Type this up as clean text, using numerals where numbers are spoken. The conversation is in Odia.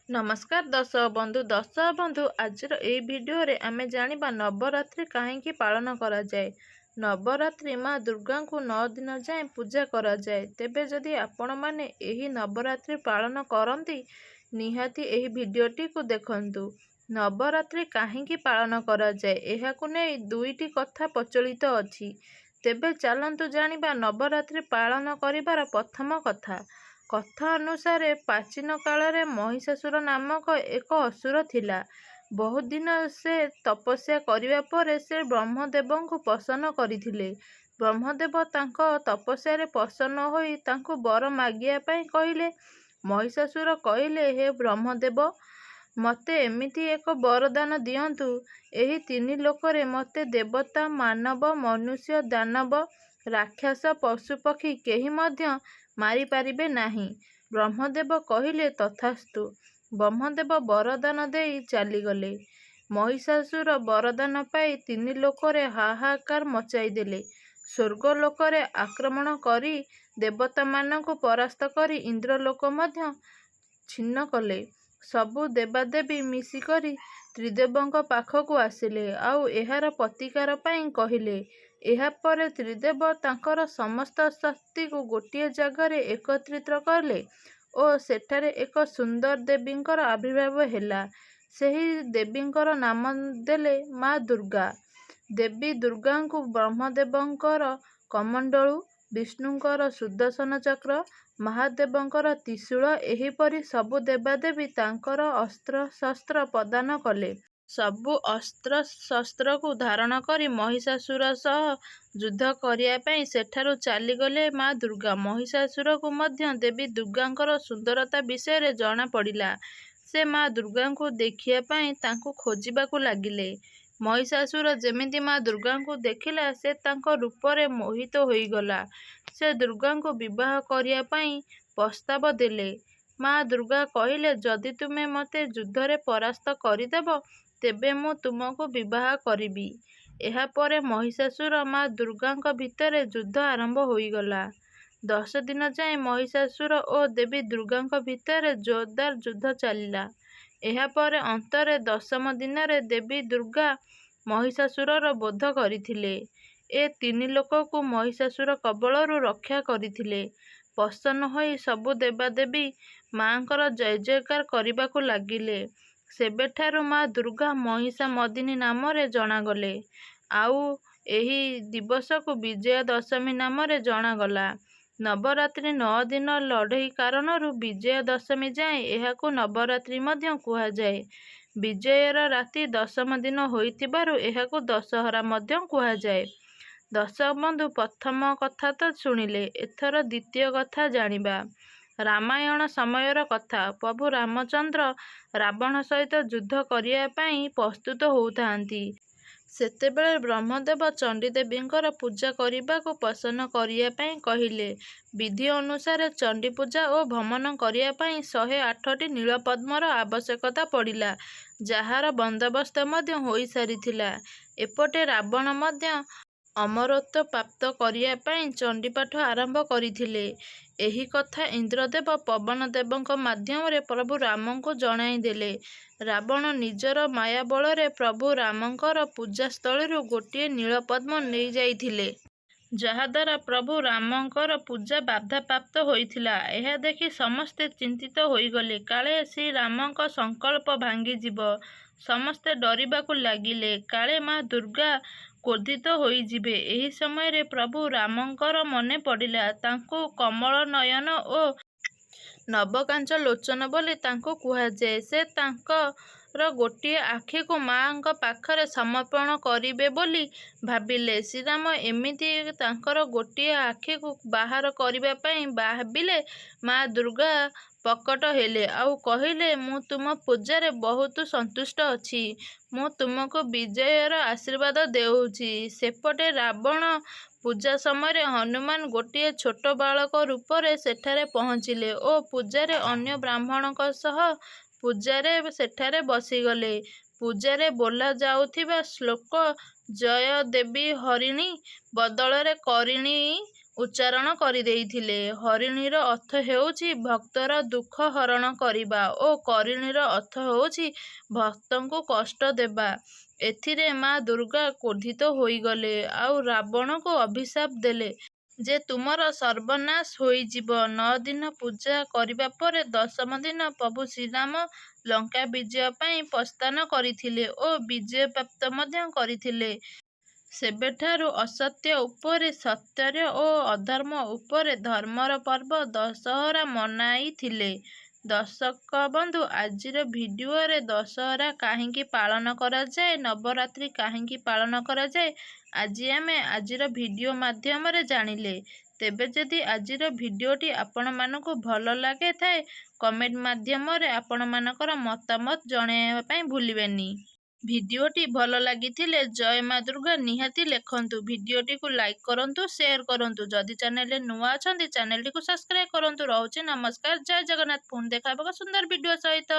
नमस्कार दर्शक बंधु आजर ए भिडियो रे आमे जानिबा नवरात्रि काहेकि पालन करा जाए। नवरात्रि माँ दुर्गा को 9 दिन जाए पूजा करा जाए। तेबे जदि आपण माने एही नवरात्रि पालन करंती निहाती एही भिडियोटी को देखंतु। नवरात्रि काहेकि पालन करा जाए एहाकु नै दुईटी कथा प्रचलित अछि। तेबे चलंतु जानिबा नवरात्रि पालन करिबार प्रथम कथा। कथा अनुसार प्राचीन काल रे महिषासुर नामक एक असुर थिला। बहुत दिन से तपस्या करिवा परे से ब्रह्मदेव को प्रसन्न करथिले। ब्रह्मदेव तांको तपस्या रे प्रसन्न होई तांको वर मागिया पई कहिले। महिषासुर कहिले, हे ब्रह्मदेव, मते एमिति एक वरदान दियंतु, एही तीन लोकरे मते देवता, मानव, मनुष्य, दानव, राक्षस, पशुपक्षी केही मध्य मारी पारिबे नाही। ब्रह्मदेव कहिले, तथास्तु। ब्रह्मदेव वरदान देई चालीगले। महिषासुर वरदान पाई तीन लोकरे हाहाकार मचाई देले। स्वर्ग लोकरे आक्रमण करी देवता मानकु परास्त करी इंद्रलोक मध्य छिन्न कले। सबु देवादेवी मिसिकरी त्रिदेवଙ୍କ पाखକୁ ଆସିଲେ ଆଉ ଏହାର ପ୍ରତିକାର ପାଇଁ କହିଲେ। ଏହା ପରେ ତ୍ରିଦେବ ତାଙ୍କର ସମସ୍ତ ଶକ୍ତିକୁ ଗୋଟିଏ ଜାଗାରେ ଏକତ୍ରିତ କଲେ ଓ ସେଠାରେ ଏକ ସୁନ୍ଦର ଦେବୀଙ୍କର ଆବିର୍ଭାବ ହେଲା। ସେହି ଦେବୀଙ୍କର ନାମ ଦେଲେ ମା ଦୁର୍ଗା। ଦେବୀ ଦୁର୍ଗାଙ୍କୁ ବ୍ରହ୍ମଦେବଙ୍କର କମଣ୍ଡଳୁ, ବିଷ୍ଣୁଙ୍କର ସୁଦର୍ଶନ ଚକ୍ର, ମହାଦେବଙ୍କର ତ୍ରିଶୂଳ ଏହିପରି ସବୁ ଦେବାଦେବୀ ତାଙ୍କର ଅସ୍ତ୍ର ଶସ୍ତ୍ର ପ୍ରଦାନ କଲେ। ସବୁ ଅସ୍ତ୍ର ଶସ୍ତ୍ରକୁ ଧାରଣ କରି महिषासुର ସହ ଯୁଦ୍ଧ କରିବା ପାଇଁ ସେଠାରୁ ଚାଲିଗଲେ ମା ଦୁର୍ଗା। महिषासୁରକୁ ମଧ୍ୟ ଦେବୀ ଦୁର୍ଗାଙ୍କର ସୁନ୍ଦରତା ବିଷୟରେ ଜଣା ପଡ଼ିଲା। ସେ ମା ଦୁର୍ଗାଙ୍କୁ ଦେଖିବା ପାଇଁ ତାଙ୍କୁ ଖୋଜିବାକୁ ଲାଗିଲେ। महिषासुର ଯେମିତି ମା ଦୁର୍ଗାଙ୍କୁ ଦେଖିଲା ସେ ତାଙ୍କ ରୂପରେ ମୋହିତ ହୋଇଗଲା। ସେ ଦୁର୍ଗାଙ୍କୁ ବିବାହ କରିବା ପାଇଁ ପ୍ରସ୍ତାବ ଦେଲେ। ମା ଦୁର୍ଗା କହିଲେ, ଯଦି ତୁମେ ମୋତେ ଯୁଦ୍ଧରେ ପରାସ୍ତ କରିଦେବ ତେବେ ମୁଁ ତୁମକୁ ବିବାହ କରିବି। ଏହା ପରେ महिषासुର ମା ଦୁର୍ଗାଙ୍କ ଭିତରେ ଯୁଦ୍ଧ ଆରମ୍ଭ ହୋଇଗଲା। 10 ଦିନ ଯାଏଁ महिषासुର ଓ ଦେବୀ ଦୁର୍ଗାଙ୍କ ଭିତରେ ଜୋରଦାର ଯୁଦ୍ଧ ଚାଲିଲା। ଏହା ପରେ ଅନ୍ତରେ 10ମ ଦିନରେ ଦେବୀ ଦୁର୍ଗା महिषासुରର ବଧ କରିଥିଲେ। ଏ ତିନି ଲୋକକୁ महिषासुର କବଳରୁ ରକ୍ଷା କରିଥିଲେ। ପ୍ରସନ୍ନ ହୋଇ ସବୁ ଦେବାଦେବୀ ମାଙ୍କର ଜୟ ଜୟକାର କରିବାକୁ ଲାଗିଲେ। ସେବେଠାରୁ ମା ଦୁର୍ଗା ମହିଷାମର୍ଦିନୀ ନାମରେ ଜଣାଗଲେ। ଆଉ ଏହି ଦିବସକୁ ବିଜୟା ଦଶମୀ ନାମରେ ଜଣାଗଲା। ନବରାତ୍ରି 9 ଦିନ ଲଢ଼େଇ କାରଣରୁ ବିଜୟା ଦଶମୀ ଯାଏଁ ଏହାକୁ ନବରାତ୍ରି ମଧ୍ୟ କୁହାଯାଏ। ବିଜୟାର ରାତି 10ମ ଦିନ ହୋଇଥିବାରୁ ଏହାକୁ ଦଶହରା ମଧ୍ୟ କୁହାଯାଏ। ଦର୍ଶକ ବନ୍ଧୁ, ପ୍ରଥମ କଥା ତ ଶୁଣିଲେ, ଏଥର ଦ୍ୱିତୀୟ କଥା ଜାଣିବା। ରାମାୟଣ ସମୟର କଥା। ପ୍ରଭୁ ରାମଚନ୍ଦ୍ର ରାବଣ ସହିତ ଯୁଦ୍ଧ କରିବା ପାଇଁ ପ୍ରସ୍ତୁତ ହେଉଥାନ୍ତି। ସେତେବେଳେ ବ୍ରହ୍ମଦେବ ଚଣ୍ଡୀଦେବୀଙ୍କର ପୂଜା କରିବାକୁ ପ୍ରସନ୍ନ କରିବା ପାଇଁ କହିଲେ। ବିଧି ଅନୁସାରେ ଚଣ୍ଡୀ ପୂଜା ଓ ଭ୍ରମଣ କରିବା ପାଇଁ 108ଟି ନୀଳପଦ୍ମର ଆବଶ୍ୟକତା ପଡ଼ିଲା, ଯାହାର ବନ୍ଦୋବସ୍ତ ମଧ୍ୟ ହୋଇସାରିଥିଲା। ଏପଟେ ରାବଣ ମଧ୍ୟ ଅମରତ୍ୱ ପ୍ରାପ୍ତ କରିବା ପାଇଁ ଚଣ୍ଡୀପାଠ ଆରମ୍ଭ କରିଥିଲେ। ଏହି କଥା ଇନ୍ଦ୍ରଦେବ ପବନଦେବଙ୍କ ମାଧ୍ୟମରେ ପ୍ରଭୁ ରାମଙ୍କୁ ଜଣାଇଦେଲେ। ରାବଣ ନିଜର ମାୟା ବଳରେ ପ୍ରଭୁ ରାମଙ୍କର ପୂଜାସ୍ଥଳୀରୁ ଗୋଟିଏ ନୀଳପଦ୍ମ ନେଇଯାଇଥିଲେ। ଯାହାଦ୍ୱାରା ପ୍ରଭୁ ରାମଙ୍କର ପୂଜା ବାଧାପ୍ରାପ୍ତ ହୋଇଥିଲା। ଏହା ଦେଖି ସମସ୍ତେ ଚିନ୍ତିତ ହୋଇଗଲେ, କାଳେ ଶ୍ରୀରାମଙ୍କ ସଂକଳ୍ପ ଭାଙ୍ଗିଯିବ। ସମସ୍ତେ ଡରିବାକୁ ଲାଗିଲେ, କାଳେ ମା ଦୁର୍ଗା କ୍ରୋଧିତ ହୋଇଯିବେ। ଏହି ସମୟରେ ପ୍ରଭୁ ରାମଙ୍କର ମନେ ପଡ଼ିଲା, ତାଙ୍କୁ କମଳ ନୟନ ଓ ନବକାଞ୍ଚ ଲୋଚନ ବୋଲି ତାଙ୍କୁ କୁହାଯାଏ। ସେ ତାଙ୍କର ଗୋଟିଏ ଆଖିକୁ ମାଙ୍କ ପାଖରେ ସମର୍ପଣ କରିବେ ବୋଲି ଭାବିଲେ। ଶ୍ରୀରାମ ଏମିତି ତାଙ୍କର ଗୋଟିଏ ଆଖିକୁ ବାହାର କରିବା ପାଇଁ ଭାବିଲେ। ମା ଦୁର୍ଗା ପ୍ରକଟ ହେଲେ ଆଉ କହିଲେ, ମୁଁ ତୁମ ପୂଜାରେ ବହୁତ ସନ୍ତୁଷ୍ଟ ଅଛି। ମୁଁ ତୁମକୁ ବିଜୟର ଆଶୀର୍ବାଦ ଦେଉଛି। ସେପଟେ ରାବଣ ପୂଜା ସମୟରେ ହନୁମାନ ଗୋଟିଏ ଛୋଟ ବାଳକ ରୂପରେ ସେଠାରେ ପହଞ୍ଚିଲେ ଓ ପୂଜାରେ ଅନ୍ୟ ବ୍ରାହ୍ମଣଙ୍କ ସହ ପୂଜାରେ ସେଠାରେ ବସିଗଲେ। ପୂଜାରେ ବୋଲା ଯାଉଥିବା ଶ୍ଲୋକ, ଜୟ ଦେବୀ ହରିଣୀ ବଦଳରେ କରିଣୀ ଉଚ୍ଚାରଣ କରିଦେଇଥିଲେ। ହରିଣୀର ଅର୍ଥ ହେଉଛି ଭକ୍ତର ଦୁଃଖ ହରଣ କରିବା ଓ କରିଣୀର ଅର୍ଥ ହେଉଛି ଭକ୍ତଙ୍କୁ କଷ୍ଟ ଦେବା। ଏଥିରେ ମା ଦୁର୍ଗା କ୍ରୋଧିତ ହୋଇଗଲେ ଆଉ ରାବଣକୁ ଅଭିଶାପ ଦେଲେ ଯେ ତୁମର ସର୍ବନାଶ ହୋଇଯିବ। 9 ଦିନ ପୂଜା କରିବା ପରେ 10ମ ଦିନ ପ୍ରଭୁ ଶ୍ରୀରାମ ଲଙ୍କା ବିଜୟ ପାଇଁ ପ୍ରସ୍ଥାନ କରିଥିଲେ ଓ ବିଜୟ ପ୍ରାପ୍ତ ମଧ୍ୟ କରିଥିଲେ। ସେବେଠାରୁ ଅସତ୍ୟ ଉପରେ ସତ୍ୟର ଓ ଅଧର୍ମ ଉପରେ ଧର୍ମର ପର୍ବ ଦଶହରା ମନାଇଥିଲେ। ଦର୍ଶକ ବନ୍ଧୁ, ଆଜିର ଭିଡ଼ିଓରେ ଦଶହରା କାହିଁକି ପାଳନ କରାଯାଏ, ନବରାତ୍ରି କାହିଁକି ପାଳନ କରାଯାଏ, ଆଜି ଆମେ ଆଜିର ଭିଡ଼ିଓ ମାଧ୍ୟମରେ ଜାଣିଲେ। ତେବେ ଯଦି ଆଜିର ଭିଡ଼ିଓଟି ଆପଣମାନଙ୍କୁ ଭଲ ଲାଗିଥାଏ, କମେଣ୍ଟ ମାଧ୍ୟମରେ ଆପଣମାନଙ୍କର ମତାମତ ଜଣାଇବା ପାଇଁ ଭୁଲିବେନି। ଭିଡ଼ିଓଟି ଭଲ ଲାଗିଥିଲେ ଜୟ ମା ଦୁର୍ଗା ନିହାତି ଲେଖନ୍ତୁ। ଭିଡ଼ିଓଟିକୁ ଲାଇକ୍ କରନ୍ତୁ, ସେୟାର କରନ୍ତୁ। ଯଦି ଚ୍ୟାନେଲରେ ନୂଆ ଅଛନ୍ତି ଚ୍ୟାନେଲଟିକୁ ସବସ୍କ୍ରାଇବ୍ କରନ୍ତୁ। ରହୁଛି ନମସ୍କାର, ଜୟ ଜଗନ୍ନାଥ। ପୁଣି ଦେଖା ହେବ ଏକ ସୁନ୍ଦର ଭିଡ଼ିଓ ସହିତ।